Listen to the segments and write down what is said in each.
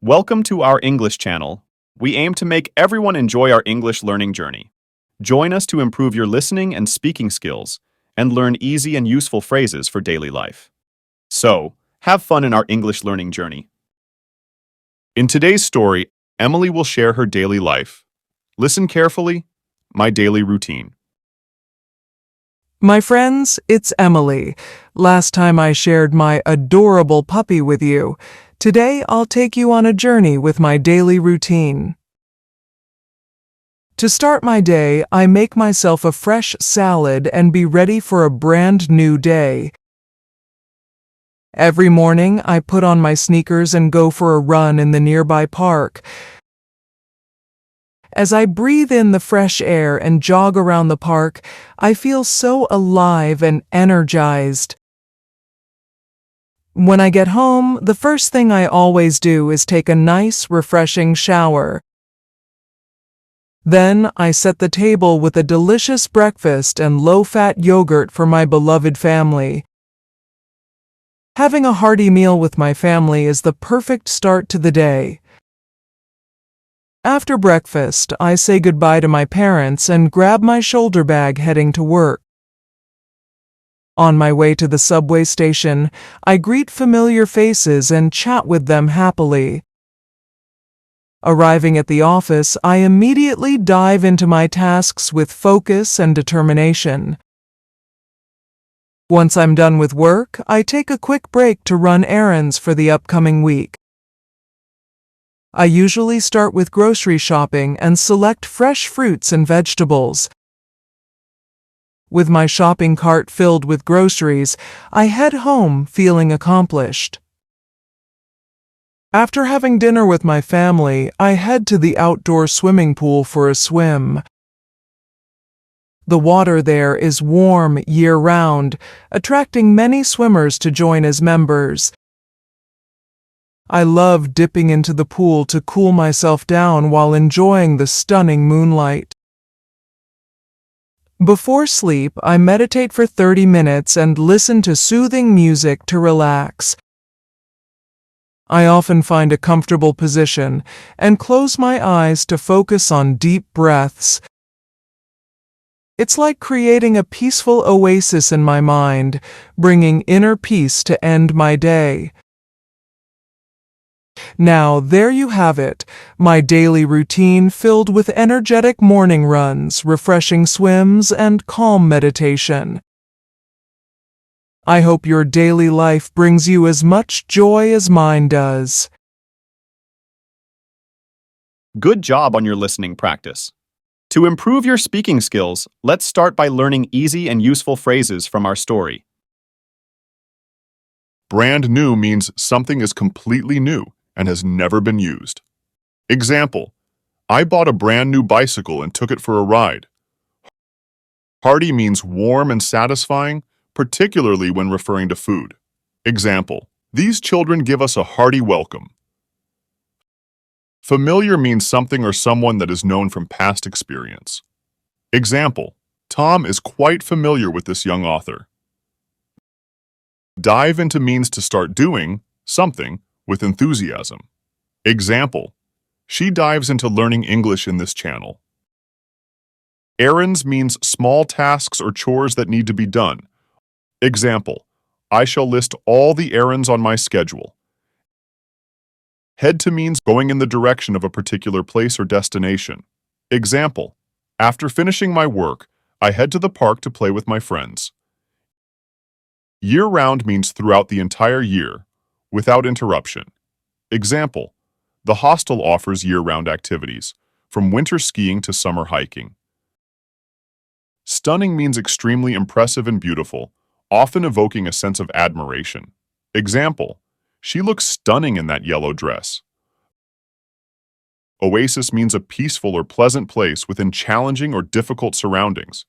Welcome to our English channel. We aim to make everyone enjoy our English learning journey. Join us to improve your listening and speaking skills and learn easy and useful phrases for daily life. So, have fun in our English learning journey. In today's story, Emily will share her daily life. Listen carefully. My daily routine. My friends, it's Emily. Last time I shared my adorable puppy with you. Today I'll take you on a journey with my daily routine. To start my day, I make myself a fresh salad and be ready for a brand new day. Every morning, I put on my sneakers and go for a run in the nearby park. As I breathe in the fresh air and jog around the park, I feel so alive and energized. When I get home, the first thing I always do is take a nice, refreshing shower. Then I set the table with a delicious breakfast and low-fat yogurt for my beloved family. Having a hearty meal with my family is the perfect start to the day. After breakfast, I say goodbye to my parents and grab my shoulder bag heading to work. On my way to the subway station, I greet familiar faces and chat with them happily. Arriving at the office, I immediately dive into my tasks with focus and determination. Once I'm done with work, I take a quick break to run errands for the upcoming week. I usually start with grocery shopping and select fresh fruits and vegetables. With my shopping cart filled with groceries, I head home feeling accomplished. After having dinner with my family, I head to the outdoor swimming pool for a swim. The water there is warm year-round, attracting many swimmers to join as members. I love dipping into the pool to cool myself down while enjoying the stunning moonlight. Before sleep, I meditate for 30 minutes and listen to soothing music to relax. I often find a comfortable position and close my eyes to focus on deep breaths. It's like creating a peaceful oasis in my mind, bringing inner peace to end my day. Now, there you have it, my daily routine filled with energetic morning runs, refreshing swims, and calm meditation. I hope your daily life brings you as much joy as mine does. Good job on your listening practice. To improve your speaking skills, let's start by learning easy and useful phrases from our story. Brand new means something is completely new and has never been used. Example, I bought a brand new bicycle and took it for a ride. Hearty means warm and satisfying, particularly when referring to food. Example, these children give us a hearty welcome. Familiar means something or someone that is known from past experience. Example, Tom is quite familiar with this young author. Dive into means to start doing something with enthusiasm. Example, she dives into learning English in this channel. Errands means small tasks or chores that need to be done. Example, I shall list all the errands on my schedule. Head to means going in the direction of a particular place or destination. Example, after finishing my work, I head to the park to play with my friends. Year-round means throughout the entire year, without interruption. Example, the hostel offers year-round activities, from winter skiing to summer hiking. Stunning means extremely impressive and beautiful, often evoking a sense of admiration. Example, she looks stunning in that yellow dress. Oasis means a peaceful or pleasant place within challenging or difficult surroundings.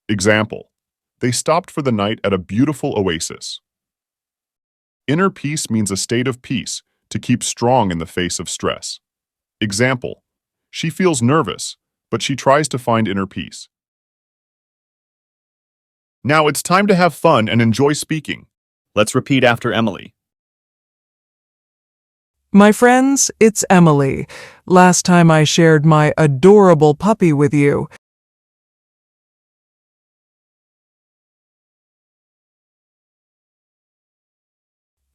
Example, they stopped for the night at a beautiful oasis. Inner peace means a state of peace, to keep strong in the face of stress. Example, she feels nervous, but she tries to find inner peace. Now it's time to have fun and enjoy speaking. Let's repeat after Emily. My friends, it's Emily. Last time I shared my adorable puppy with you.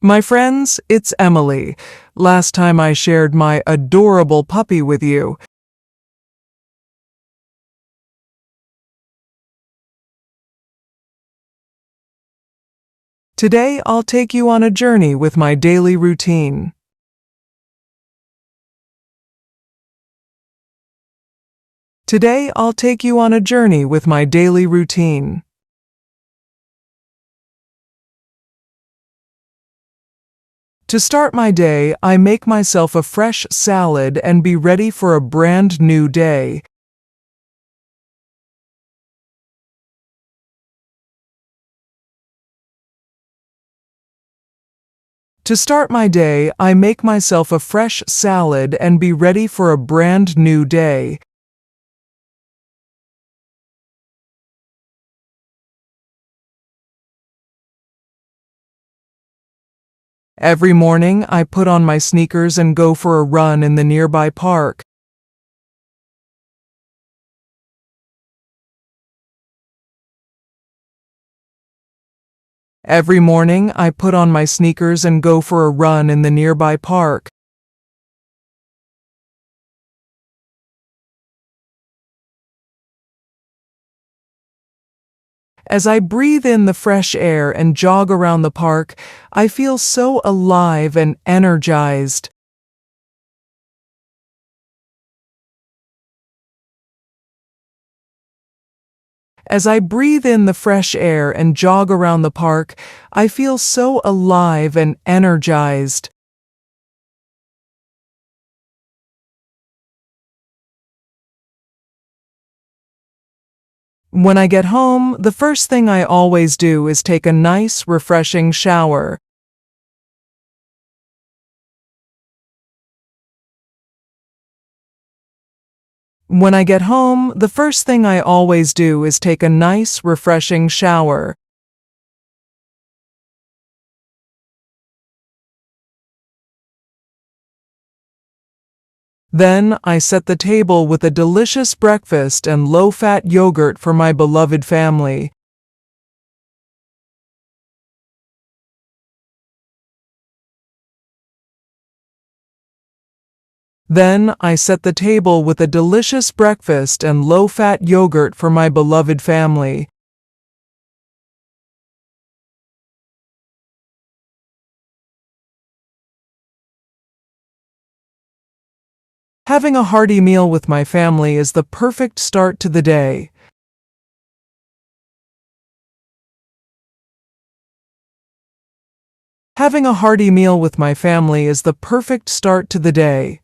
My friends, it's Emily. Last time I shared my adorable puppy with you. Today I'll take you on a journey with my daily routine. Today I'll take you on a journey with my daily routine. To start my day, I make myself a fresh salad and be ready for a brand new day. To start my day, I make myself a fresh salad and be ready for a brand new day. Every morning, I put on my sneakers and go for a run in the nearby park. Every morning, I put on my sneakers and go for a run in the nearby park. As I breathe in the fresh air and jog around the park, I feel so alive and energized. As I breathe in the fresh air and jog around the park, I feel so alive and energized. When I get home, the first thing I always do is take a nice, refreshing shower. When I get home, the first thing I always do is take a nice, refreshing shower. Then I set the table with a delicious breakfast and low-fat yogurt for my beloved family. Then I set the table with a delicious breakfast and low-fat yogurt for my beloved family. Having a hearty meal with my family is the perfect start to the day. Having a hearty meal with my family is the perfect start to the day.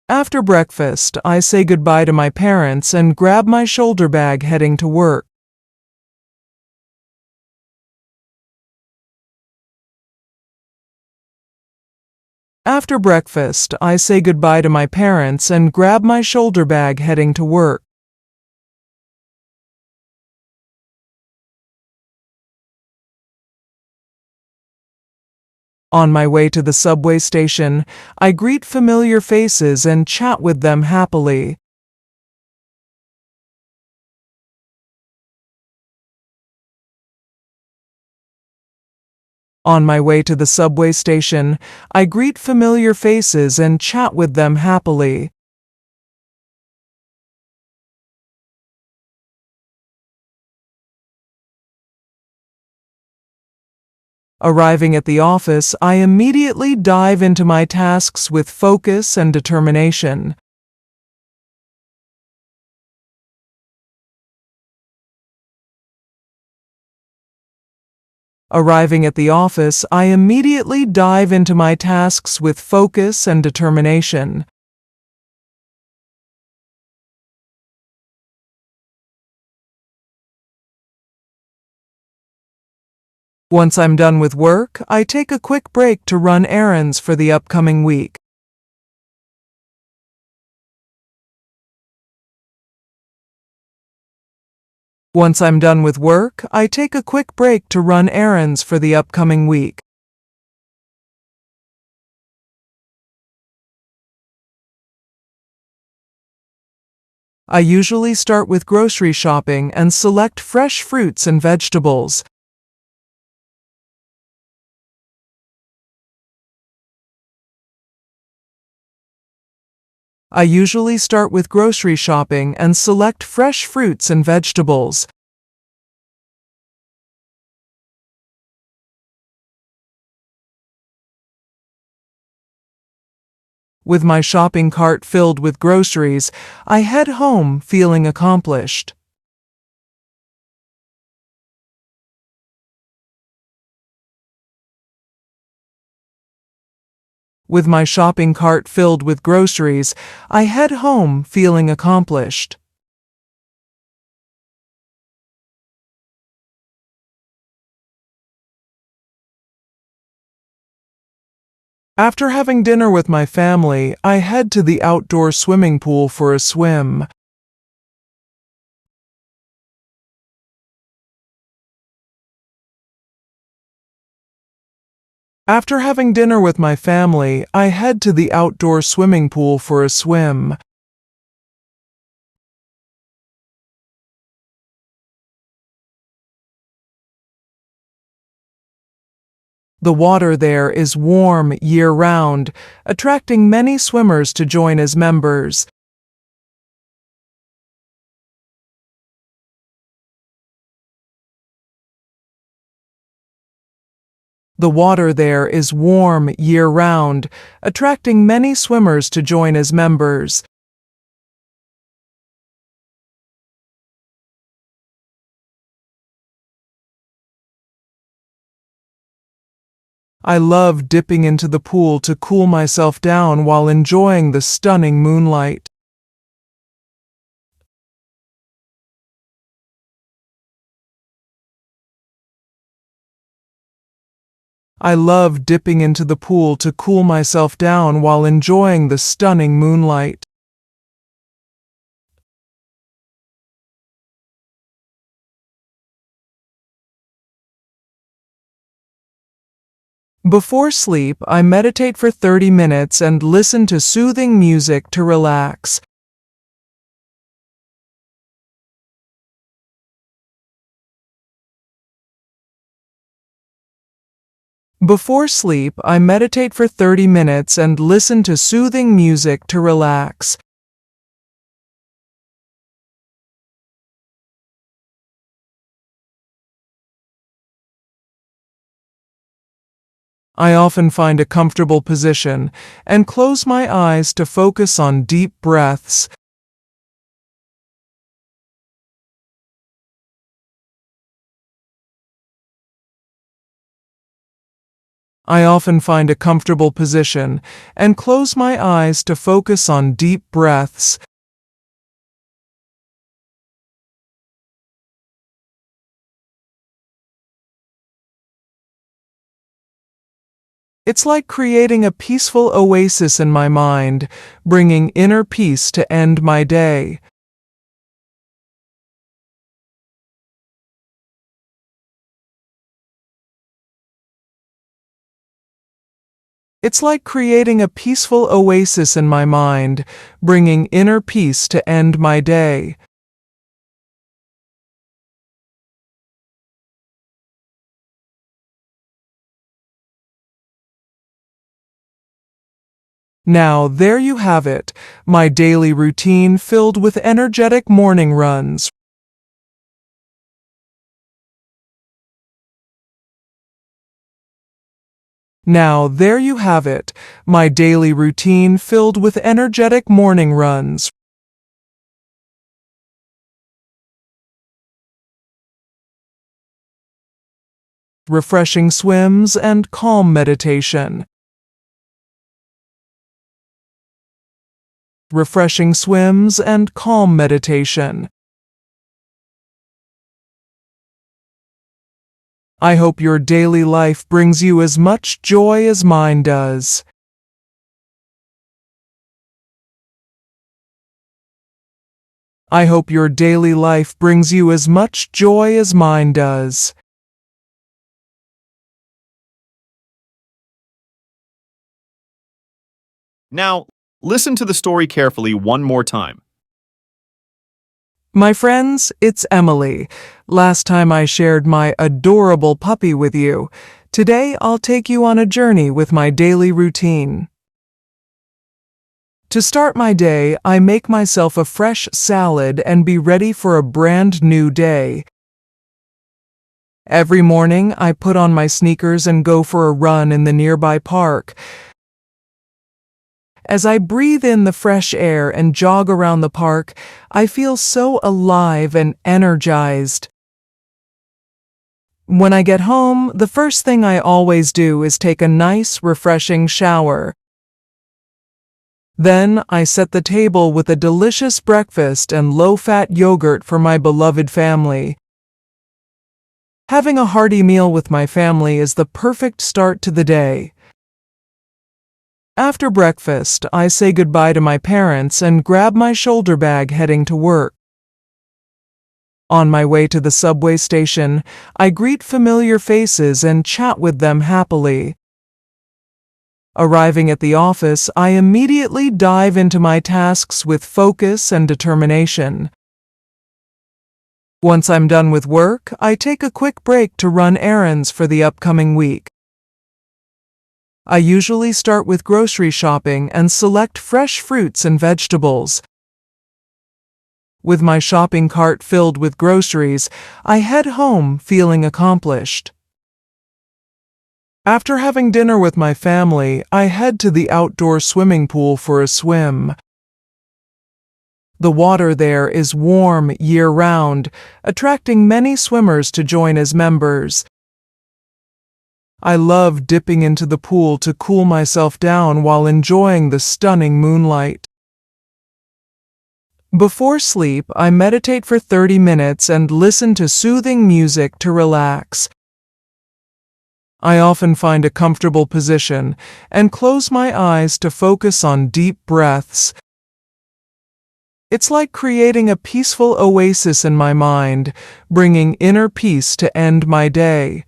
After breakfast, I say goodbye to my parents and grab my shoulder bag heading to work. After breakfast, I say goodbye to my parents and grab my shoulder bag heading to work. On my way to the subway station, I greet familiar faces and chat with them happily. On my way to the subway station, I greet familiar faces and chat with them happily. Arriving at the office, I immediately dive into my tasks with focus and determination. Arriving at the office, I immediately dive into my tasks with focus and determination. Once I'm done with work, I take a quick break to run errands for the upcoming week. Once I'm done with work, I take a quick break to run errands for the upcoming week. I usually start with grocery shopping and select fresh fruits and vegetables. I usually start with grocery shopping and select fresh fruits and vegetables. With my shopping cart filled with groceries, I head home feeling accomplished. With my shopping cart filled with groceries, I head home feeling accomplished. After having dinner with my family, I head to the outdoor swimming pool for a swim. After having dinner with my family, I head to the outdoor swimming pool for a swim. The water there is warm year-round, attracting many swimmers to join as members. The water there is warm year-round, attracting many swimmers to join as members. I love dipping into the pool to cool myself down while enjoying the stunning moonlight. I love dipping into the pool to cool myself down while enjoying the stunning moonlight. Before sleep, I meditate for 30 minutes and listen to soothing music to relax. Before sleep, I meditate for 30 minutes and listen to soothing music to relax. I often find a comfortable position and close my eyes to focus on deep breaths. I often find a comfortable position and close my eyes to focus on deep breaths. It's like creating a peaceful oasis in my mind, bringing inner peace to end my day. It's like creating a peaceful oasis in my mind, bringing inner peace to end my day. Now, there you have it, my daily routine filled with energetic morning runs. Now, there you have it, my daily routine filled with energetic morning runs. Refreshing swims and calm meditation. Refreshing swims and calm meditation. I hope your daily life brings you as much joy as mine does. I hope your daily life brings you as much joy as mine does. Now, listen to the story carefully one more time. My friends, it's Emily. Last time I shared my adorable puppy with you. Today I'll take you on a journey with my daily routine. To start my day, I make myself a fresh salad and be ready for a brand new day. Every morning, I put on my sneakers and go for a run in the nearby park. As I breathe in the fresh air and jog around the park, I feel so alive and energized. When I get home, the first thing I always do is take a nice, refreshing shower. Then I set the table with a delicious breakfast and low-fat yogurt for my beloved family. Having a hearty meal with my family is the perfect start to the day. After breakfast, I say goodbye to my parents and grab my shoulder bag heading to work. On my way to the subway station, I greet familiar faces and chat with them happily. Arriving at the office, I immediately dive into my tasks with focus and determination. Once I'm done with work, I take a quick break to run errands for the upcoming week. I usually start with grocery shopping and select fresh fruits and vegetables. With my shopping cart filled with groceries, I head home feeling accomplished. After having dinner with my family, I head to the outdoor swimming pool for a swim. The water there is warm year-round, attracting many swimmers to join as members. I love dipping into the pool to cool myself down while enjoying the stunning moonlight. Before sleep, I meditate for 30 minutes and listen to soothing music to relax. I often find a comfortable position and close my eyes to focus on deep breaths. It's like creating a peaceful oasis in my mind, bringing inner peace to end my day.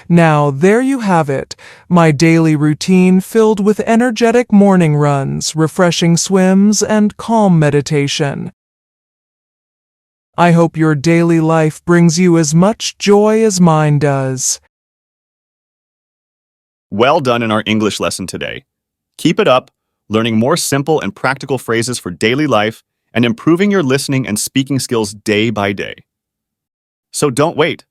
Now, there you have it, my daily routine filled with energetic morning runs, refreshing swims, and calm meditation. I hope your daily life brings you as much joy as mine does. Well done in our English lesson today. Keep it up, learning more simple and practical phrases for daily life and improving your listening and speaking skills day by day. So don't wait.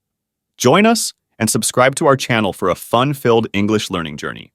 Join us and subscribe to our channel for a fun-filled English learning journey.